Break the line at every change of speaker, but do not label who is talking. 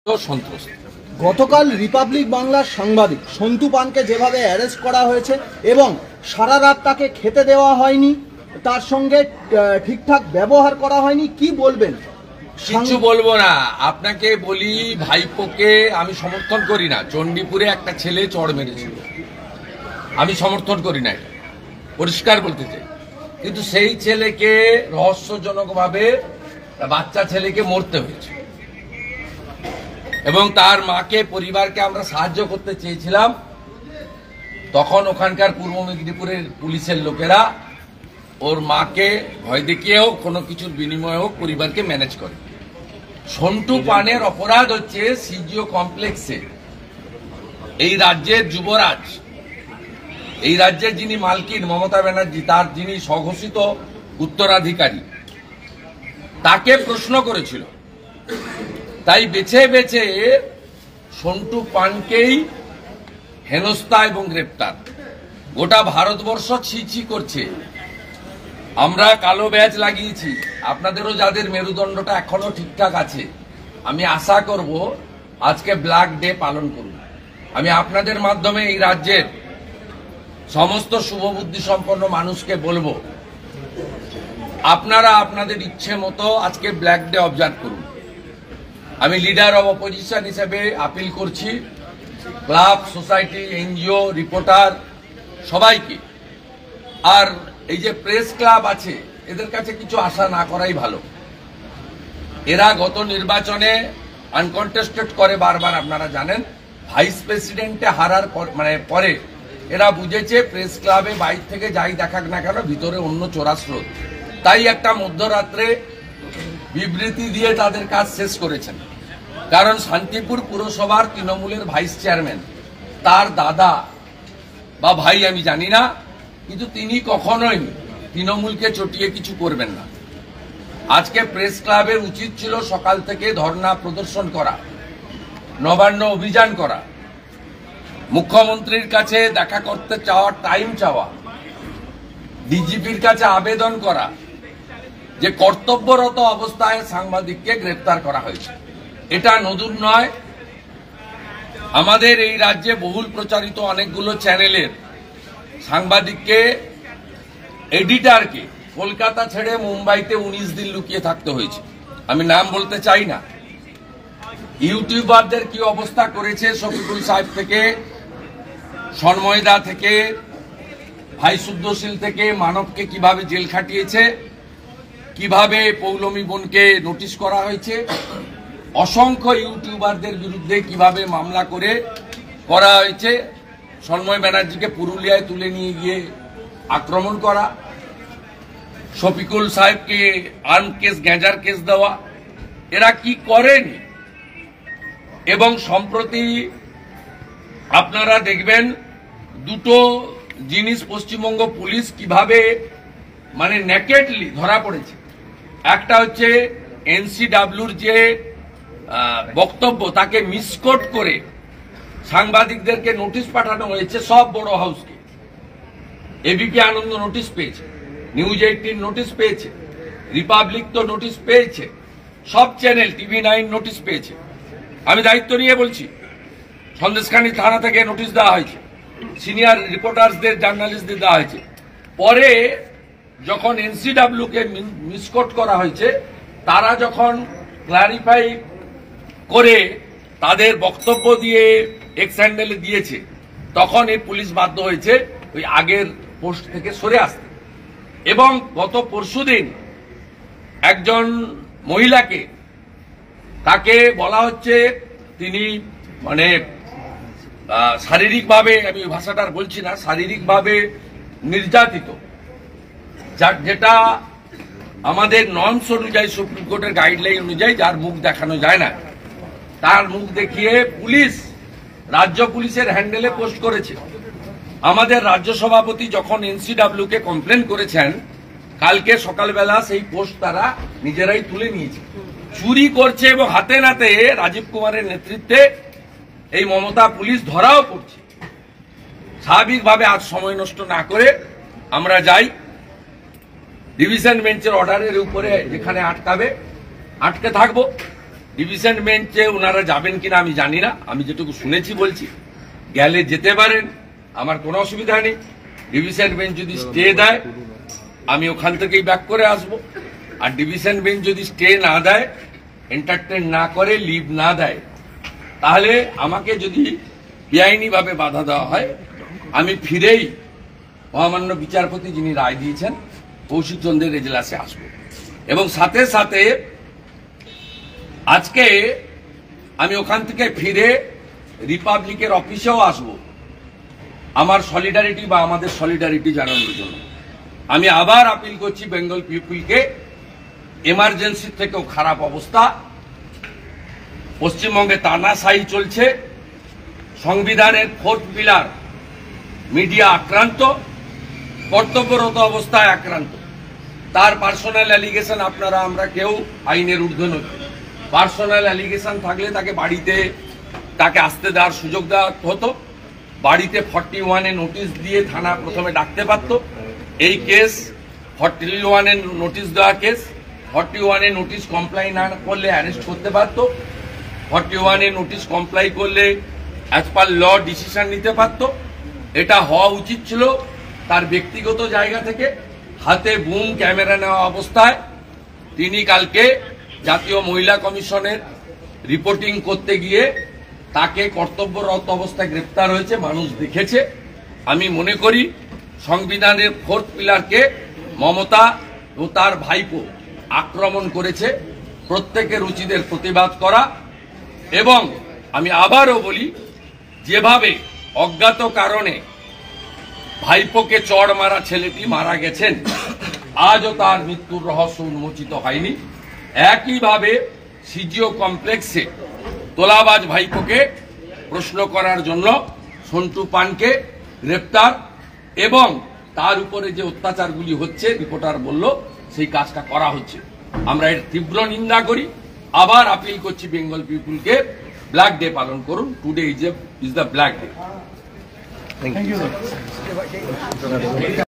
সন্ত্রস্ত।
গতকাল রিপাবলিক বাংলার সাংবাদিক সন্তু পানকে যেভাবে অ্যারেস্ট করা হয়েছে এবং সারা রাত তাকে খেতে দেওয়া হয়নি, তার সঙ্গে ঠিকঠাক ব্যবহার করা হয়নি, কি বলবেন?
কিছু বলবো না, আপনাকে বলি ভাইপোকে আমি সমর্থন করি না। চণ্ডীপুরে একটা ছেলে চড় মেরেছিল, আমি সমর্থন করি না, এটা পরিষ্কার বলতে চাই। কিন্তু সেই ছেলেকে রহস্যজনকভাবে বাচ্চা ছেলেকে মরতে হয়েছে এবং তার মাকে পরিবারকে আমরা সাহায্য করতে চেয়েছিলাম। তখন ওখানকার পূর্ব মেদিনীপুরের পুলিশের লোকেরা ওর মাকে ভয় দেখিয়ে হোক কোনো কিছুর বিনিময়ে হোক পরিবারকে ম্যানেজ করে। সন্টু পানের অপরাধ হচ্ছে সিজিও কমপ্লেক্সে এই রাজ্যের যুবরাজ, এই রাজ্যের যিনি মালকিন মমতা ব্যানার্জি, তার যিনি স্বঘোষিত উত্তরাধিকারী, তাকে প্রশ্ন করেছিল। তাই বেছে বেছে সন্টু পানকেই হেনস্থা এবং গ্রেপ্তার। গোটা ভারতবর্ষ ছি করছে। আমরা কালো ব্যাজ লাগিয়েছি, আপনাদেরও যাদের মেরুদণ্ডটা এখনো ঠিকঠাক আছে, আমি আশা করব আজকে ব্ল্যাক ডে পালন করুন। আমি আপনাদের মাধ্যমে এই রাজ্যের সমস্ত শুভবুদ্ধি সম্পন্ন মানুষকে বলবো, আপনারা আপনাদের ইচ্ছে মতো আজকে ব্ল্যাক ডে অবজার্ভ করুন। আমি লিডার অব অপোজিশন হিসেবে আপিল করছি ক্লাব, সোসাইটি, এনজিও, রিপোর্টার সবাইকে। আর এই যে প্রেস ক্লাব আছে, এদের কাছে কিছু আশা না করাই ভালো। এরা গত নির্বাচনে আনকন্টেস্টেড করে বারবার, আপনারা জানেন। ভাইস প্রেসিডেন্টে হারার পরে এরা বুঝেছে প্রেস ক্লাবে বাইর থেকে যাই দেখাক না কেন ভিতরে অন্য চোরাস্রোত। তাই একটা মধ্যরাত্রে বিবৃতি দিয়ে তাদের কাজ শেষ করেছেন। কারণ শান্তিপুর পুরসভার তৃণমূলের ভাইস চেয়ারম্যান, তার দাদা বা ভাই আমি জানি না, কিন্তু তিনি কখনোই তৃণমূলকে চটিয়ে কিছু করবেন না। আজকে প্রেস ক্লাবের উচিত ছিল সকাল থেকে ধর্ণা প্রদর্শন করা, নবান্ন অভিযান করা, মুখ্যমন্ত্রীর কাছে দেখা করতে চাওয়া, টাইম চাওয়া, ডিজিপির কাছে আবেদন করা যে কর্তব্যরত অবস্থায় সাংবাদিককে গ্রেপ্তার করা হয়েছে। এটা নতুন নয়। আমাদের এই রাজ্যে বহুল প্রচারিত অনেকগুলো চ্যানেলের সাংবাদিককে, এডিটরকে কলকাতা ছেড়ে মুম্বাইতে 19 দিন লুকিয়ে থাকতে হয়েছে। আমি নাম বলতে চাই না। ইউটিউবারদের কি অবস্থা করেছে, শফিকুল সাহেব থেকে, সন্ময়দা থেকে, ভাই শুদ্ধশীল থেকে, মানবকে কিভাবে জেল খাটিয়েছে, কিভাবে পৌলমী বোনকে নোটিশ করা হয়েছে, অসংখ্য ইউটিউবারদের বিরুদ্ধে কিভাবে মামলা করা হয়েছে, সন্ময় ব্যানার্জিকে পুরুলিয়ায় তুলে নিয়ে গিয়ে আক্রমণ করা, শফিকুল সাহেবকে আর্ম কেস, গ্যাঁজার কেস দেওয়া, এরা কি করেনি। এবং সম্প্রতি আপনারা দেখবেন দুটো জিনিস পশ্চিমবঙ্গ পুলিশ কিভাবে নেকেডলি ধরা পড়েছে। একটা হচ্ছে এনসিডব্লিউর যে বক্তব্য, তাকে মিসকোট করে সাংবাদিকদেরকে নোটিশ পাঠানো হয়েছে সব বড় হাউসকে। এবিপি আনন্দ নোটিশ পেয়েছে, নিউজ 18 নোটিশ পেয়েছে, রিপাবলিক তো নোটিশ পেয়েছে, সব চ্যানেল, TV9 নোটিশ পেয়েছে। আমি দায়িত্ব নিয়ে বলছি, সন্দেশখালী থানা থেকে নোটিশ দেওয়া হয়েছে, সিনিয়র রিপোর্টার্সদের, জার্নালিস্টদের দেওয়া হয়েছে। পরে যখন এনসিডব্লিউ কে মিসকোট করা হয়েছে, তারা যখন ক্লারিফাই করে তাদের বক্তব্য দিয়ে এক্স হ্যান্ডেলে দিয়েছে, তখন এই পুলিশ বাধ্য হয়েছে ওই আগের পোস্ট থেকে সরে আসতে। এবং গত পরশুদিন একজন মহিলাকে, তাকে বলা হচ্ছে তিনি শারীরিকভাবে, আমি ভাষাটার বলছি না, শারীরিকভাবে নির্যাতিত, যেটা আমাদের নর্মস অনুযায়ী, সুপ্রিম কোর্টের গাইডলাইন অনুযায়ী, যার মুখ দেখানো যায় না, তার মুখ দেখিয়ে পুলিশ, রাজ্য পুলিশের হ্যান্ডেলে পোস্ট করেছে। আমাদের রাজ্য সভাপতি যখন এনসিডব্লিউ কে কমপ্লেন করেছেন, কালকে সকালবেলা সেই পোস্ট তারা নিজেরাই তুলে নিয়েছে। চুরি করছে এবং হাতে নাতে রাজীব কুমারের নেতৃত্বে এই মমতা পুলিশ ধরাও পড়ছে। স্বাভাবিকভাবে আজ সময় নষ্ট না করে আমরা যাই, ডিভিশন বেঞ্চের অর্ডারের উপরে যেখানে আটকে থাকবো। ডিভিশন বেঞ্চে ওনারা যাবেন কিনা আমি জানি না, আমি যেটুকু শুনেছি বলছি, গেলে যেতে পারেন, আমার কোনো অসুবিধা নেই। ডিভিশন বেঞ্চ যদি স্টে দেয় আমি ওখান থেকেই ব্যাক করে আসব, আর ডিভিশন বেঞ্চ যদি স্টে না দেয়, এন্টারটেন না করে, লিভ না দেয়, তাহলে আমাকে যদি বেআইনিভাবে বাধা দেওয়া হয় আমি ফিরেই মহামান্য বিচারপতি যিনি রায় দিয়েছেন কৌশিক চন্দ্রের এজলাসে আসব। এবং সাথে সাথে আজকে আমি ওখান থেকে ফিরে রিপাবলিকের অফিসেও আসব আমার সলিডারিটি বা আমাদের সলিডারিটি জানানোর জন্য। আমি আবার আপিল করছি বেঙ্গল পিপুলকে, এমার্জেন্সি থেকেও খারাপ অবস্থা, পশ্চিমবঙ্গে তানাশাহি চলছে, সংবিধানের 4th পিলার মিডিয়া আক্রান্ত, কর্তব্যরত অবস্থায় আক্রান্ত। তার পার্সোনাল অ্যালিগেশন আপনারা আমরা কেউ আইনের ঊর্ধ্বে নই। পার্সোনাল অ্যালিগেশন থাকলে তাকে বাড়িতে তাকে আসতে দেওয়ার সুযোগ দেওয়া হতো, বাড়িতে 41-এ নোটিশ দিয়ে থানা প্রথমে ডাকতে পারত। এই কেস 41-এ নোটিশ দেওয়া কেস, 41-এ নোটিশ কমপ্লাই না করলে অ্যারেস্ট করতে পারত, 41-এ নোটিশ কমপ্লাই করলে অ্যাজ পার ল ডিসিশন নিতে পারত। এটা হওয়া উচিত ছিল তার ব্যক্তিগত জায়গা থেকে। হাতে বুম ক্যামেরা নেওয়া অবস্থায় তিনি কালকে জাতীয় মহিলা কমিশনের রিপোর্টিং করতে গিয়ে তাকে কর্তব্যরত অবস্থায় গ্রেপ্তার হয়েছে, মানুষ দেখেছে। আমি মনে করি সংবিধানের 4th পিলারকে মমতা ও তার ভাইপো আক্রমণ করেছে। প্রত্যেকের উচিতের প্রতিবাদ করা। এবং আমি আবারও বলি, যেভাবে অজ্ঞাত কারণে ভাইপোকে চড় মারা ছেলেটি মারা গেছেন, আজও তার মৃত্যুর রহস্য উন্মোচিত হয়নি। একইভাবে সিজিও কমপ্লেক্সে তোলাবাজ ভাইপোকে প্রশ্ন করার জন্য সন্টু পানকে গ্রেপ্তার, এবং তার উপরে যে অত্যাচারগুলি হচ্ছে রিপোর্টার বলল সেই কাজটা করা হচ্ছে। আমরা এর তীব্র নিন্দা করি। আবার আপিল করছি বেঙ্গল পিপুলকে, ব্ল্যাক ডে পালন করুন। Today is the black day.